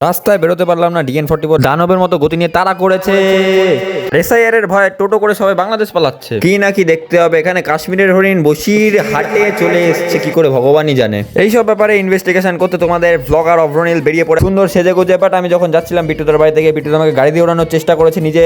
রাস্তায় বেরোতে পারলাম না, DN44 দানবের মতো গতি নিয়ে তাড়া করেছে। এসআইআর এর ভয়ে টোটো করে সবাই বাংলাদেশ পালাচ্ছে। কি নাকি দেখতে হবে, এখানে কাশ্মীরের হরিণ বসির হাটে চলে এসছে কি করে ভগবানই জানে। এইসব ব্যাপারে ইনভেস্টিগেশন করতে তোমাদের ব্লগার অভ্রনীল বেরিয়ে পড়ে সুন্দর সেজে গুজে। বাট আমি যখন যাচ্ছিলাম বিট্টুদার বাড়ি থেকে, বিট্টু আমাকে গাড়ি দিয়ে ওড়ানোর চেষ্টা করেছে নিজে।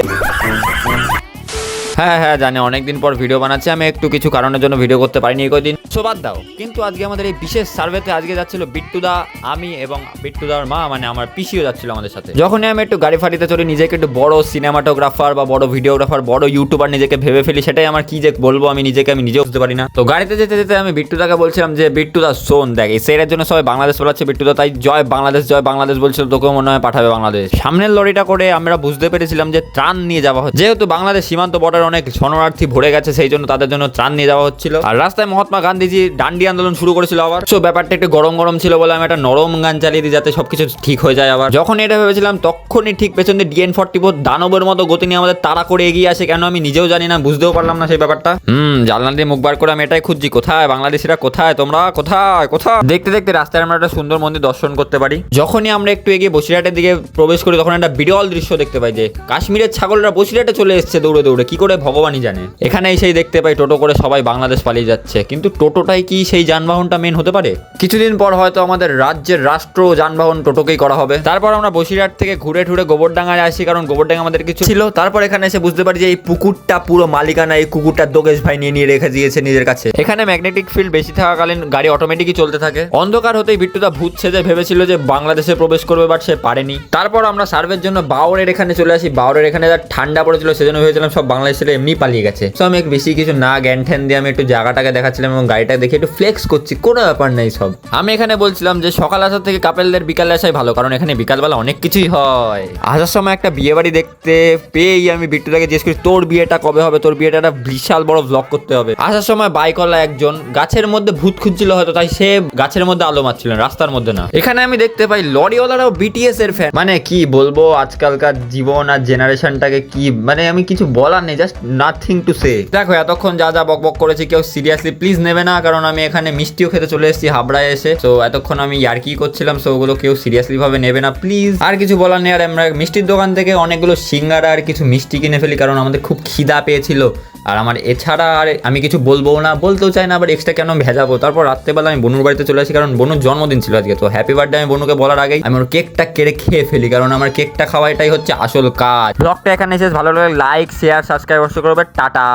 হ্যাঁ জানি অনেকদিন পর ভিডিও বানাচ্ছি, আমি একটু কিছু কারণের জন্য ভিডিও করতে পারিনি এই কদিন, সো বাদ দাও। কিন্তু আজকে আমাদের এই বিশেষ সার্ভেতে আজকে যাচ্ছিল বিট্টুদা, আমি এবং বিট্টুদার মা, মানে আমার পিসিও যাচ্ছিল আমাদের সাথে। যখনই আমি একটু গাড়ি ফাটিতে চড়ি, নিজেকে একটু বড় সিনেমাটোগ্রাফার বা বড় ভিডিওগ্রাফার, বড় ইউটিউবার নিজেকে ভেবে ফেলি। সেটাই আমার কি যে বলবো আমি নিজেও বুঝতে পারি না। তো গাড়িতে যেতে যেতে আমি বিট্টুদাকে বলছিলাম যে বিট্টুদা শোন, দেখ এই সেরের জন্য সবাই বাংলাদেশ পালাচ্ছে, বিট্টুদা তাই জয় বাংলাদেশ বলছিল, তোকেও মনে হয় পাঠাবে বাংলাদেশ। সামনের লরিটা করে আমরা বুঝতে পেরেছিলাম যে ত্রাণ নিয়ে যাওয়া হচ্ছে, যেহেতু বাংলাদেশ সীমান্ত বর্ডার অনেক শরণার্থী ভরে গেছে, সেই জন্য তাদের জন্য ত্রাণ নিয়ে যাওয়া হচ্ছিল। আর রাস্তায় মহাত্মা গান্ধীজি ডান্ডি আন্দোলন শুরু করেছিল আবার। সো ব্যাপারটা একটু গরম ছিল বলে আমি একটা নরম গান চালিয়ে দিই যাতে সবকিছু ঠিক হয়ে যায়। আবার যখন এটা ভেবেছিলাম তখনই ঠিক পেছন দিয়ে DN44 দানবের মতো গতি নিয়ে আমাদের তাড়া করে এগিয়ে আসে। কেন আমি নিজেও জানি না, বুঝতেও পারলাম না সেই ব্যাপারটা। জানলা দিয়ে মুখ বার করে আমি এটাই খুঁজছি, কোথায় বাংলাদেশিরা, কোথায় তোমরা, কোথায়। দেখতে দেখতে রাস্তায় আমরা একটা সুন্দর মন্দির দর্শন করতে পারি। যখনই আমরা একটু এগিয়ে বসিরহাটের দিকে প্রবেশ করি, তখন একটা বিরল দৃশ্য দেখতে পাই যে কাশ্মীরের ছাগলরা বসিরহাটে চলে এসছে দৌড়ে, কি করে ভগবানই জানে। এখানে এসেই দেখতে পাই টোটো করে সবাই বাংলাদেশ পালিয়ে যাচ্ছে। কিন্তু টোটোটাই কি সেই যানবাহনটা মেন হতে পারে? কিছুদিন পর হয়তো আমাদের রাজ্যের রাষ্ট্র যানবাহন টোটোকেই করা হবে। তারপর আমরা বসিরহাট থেকে ঘুরে গোবরডাঙ্গায় আসি, কারণ গোবরডাঙ্গা আমাদের কিছু ছিল। তারপর এখানে এসে বুঝতে পারি যে এই পুকুরটা পুরো মালিকানা এই কুকুরটা দোগেশ ভাই নিয়ে রেখে দিয়েছে নিজের কাছে। এখানে ম্যাগনেটিক ফিল্ড বেশি থাকাকালীন গাড়ি অটোমেটিকই চলতে থাকে। অন্ধকার হতেই বিট্টুদা ভূত সেজে ভেবেছিল যে বাংলাদেশে প্রবেশ করবে, বাট সে পারেনি। তারপর আমরা সার্ভের জন্য বাওরের এখানে চলে আসি। বাওরের এখানে ঠান্ডা পড়েছিল, সেজন্য ভেবেছিলাম সব বাংলাদেশের এমনি পালিয়ে গেছে। তো আমি বেশি কিছু না জ্ঞান ঠ্যান দিয়ে আমি একটু জায়গাটাকে দেখাচ্ছিলাম এবং গাড়িটা দেখে একটু ফ্লেক্স করছি, কোনো ব্যাপার নেই সব। আমি এখানে বলছিলাম যে সকাল আসার থেকে কাপেলদের বিকালে আসাই ভালো, কারণ এখানে বিকালবেলা অনেক কিছুই হয়। আসার সময় একটা বিয়ে বাড়ি দেখতে পেয়েই আমি বিট্টুদাকে জিজ্ঞেস করি তোর বিয়েটা কবে হবে, তোর বিয়েটা একটা বিশাল বড় ব্লগ করতে হবে। আসার সময় বাইকওয়ালা একজন গাছের মধ্যে ভূত খুঁজছিল হয়তো, তাই সে গাছের মধ্যে আলো মারছিলেন, রাস্তার মধ্যে না। এখানে আমি দেখতে পাই লরিওয়ালারাও BTS এর ফ্যান। মানে কি বলবো, আজকালকার জীবন আর জেনারেশনটাকে কি, মানে আমি কিছু বলার নেই, জাস্ট নাথিং টু সে। দেখো এতক্ষণ যা বক করেছি কেউ সিরিয়াসলি প্লিজ নেবে না, কারণ আমি এখানে মিষ্টিও খেতে চলে এসেছি হাবড়ায় এসে। তো এতক্ষণ আমি ইয়ার্কি করছিলাম, সো ওগুলো কেউ সিরিয়াসলি ভাবে নেবে না প্লিজ। আর কিছু বলার নেই। আর আমরা মিষ্টির দোকান থেকে অনেকগুলো সিঙ্গারা আর কিছু মিষ্টি কিনে ফেলি, কারণ আমাদের খুব খিদা পেয়েছিল। আর আমার এছাড়া আর আমি কিছু বলতেও চাই না, আবার এক্সট্রা কেন ভেজাবো। তারপর রাত্রেবেলা আমি বনুর বাড়িতে চলে আসি, কারণ বনুর জন্মদিন ছিল আজকে। তো হ্যাপি বার্থডে আমি বনুকে বলার আগেই আমি ওর কেকটা কেড়ে খেয়ে ফেলি, কারণ আমার কেকটা খাওয়া এটাই হচ্ছে আসল কাজ। ব্লগটা এখানে শেষ। ভালো লাগলে লাইক, শেয়ার, সাবস্ক্রাইব অবশ্যই করবে। টাটা।